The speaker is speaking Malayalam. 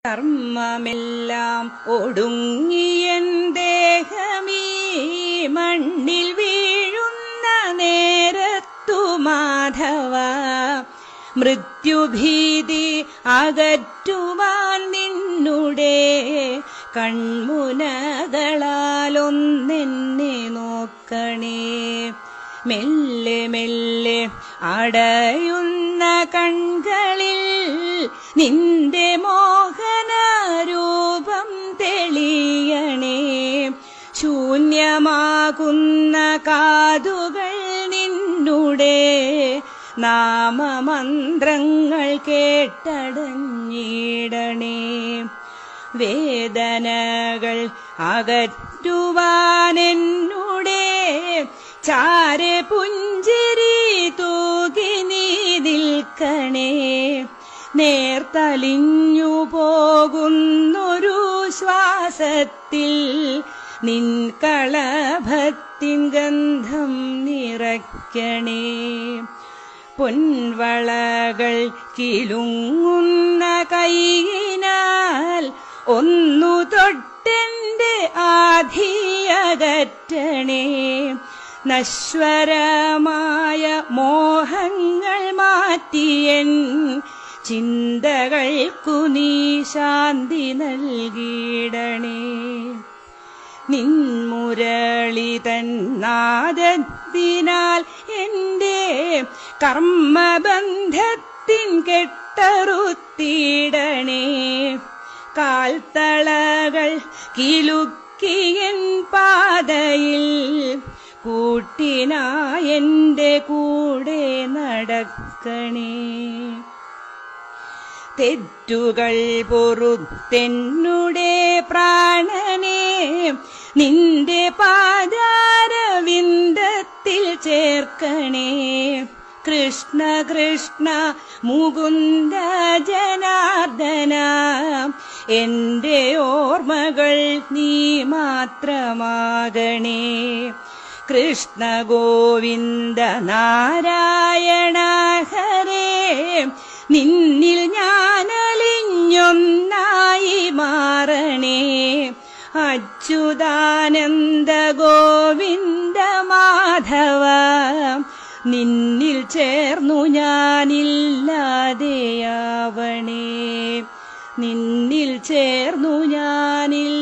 കർമ്മമെല്ലാം ഒടുങ്ങിയൻ ദേഹമീ മണ്ണിൽ വീഴുന്ന നേരത്തു മാധവ മൃത്യുഭീതി അകറ്റുവാൻ നിന്നുടെ കൺമുനകളാലൊന്നെന്നെ നോക്കണേ. മെല്ലെ മെല്ലെ അടയുന്ന കൺകളിൽ നിന്റെ മോഹനരൂപം തെളിയണേ. ശൂന്യമാകുന്ന കാതുകൾ നിന്നുടെ നാമമന്ത്രങ്ങൾ കേട്ടടഞ്ഞിടണേ. വേദനകൾ അകറ്റുവാനെന്നുടെ ചാരെ പുഞ്ചിരി തൂകി നീ നിൽക്കണേ. നേർത്തലിഞ്ഞു പോകുന്നൊരു ശ്വാസത്തിൽ നിൻ കളഭത്തിൻ ഗന്ധം നിറയ്ക്കണേ. പൊൻവളകൾ കിലുങ്ങുന്ന കൈയിനാൽ ഒന്നു തൊട്ടെന്റെ ആധിയകറ്റണേ. നശ്വരമായ മോഹങ്ങൾ മാറ്റിയൻ ചിന്തകൾക്കു നീ ശാന്തി നൽകിയിടണേ. നിൻമുരളി തന്നാദത്തിനാൽ എന്റെ കർമ്മബന്ധത്തിൻ കെട്ടറുത്തിടണേ. കാൽത്തളകൾ കിലുക്കിയൻ പാതയിൽ കൂട്ടിനായെന്റെ കൂടെ നടക്കണേ. തെറ്റുകൾ പൊറുത്തെന്നുടെ പ്രാണനെ നിന്റെ പാദാരവിന്ദത്തിൽ ചേർക്കണേ. കൃഷ്ണ കൃഷ്ണ മുകുന്ദ ജനാർദ്ദന എന്റെ ഓർമ്മകൾ നീ മാത്രമാകണേ. കൃഷ്ണ ഗോവിന്ദ നാരായണ ഹരേ നിന്നിൽ ഞാനലിഞ്ഞൊന്നായി മാറണേ. അച്യുതാനന്ദ ഗോവിന്ദ മാധവ നിന്നിൽ ചേർന്നു ഞാനില്ലാതെയാവണേ. നിന്നിൽ ചേർന്നു ഞാനില്ല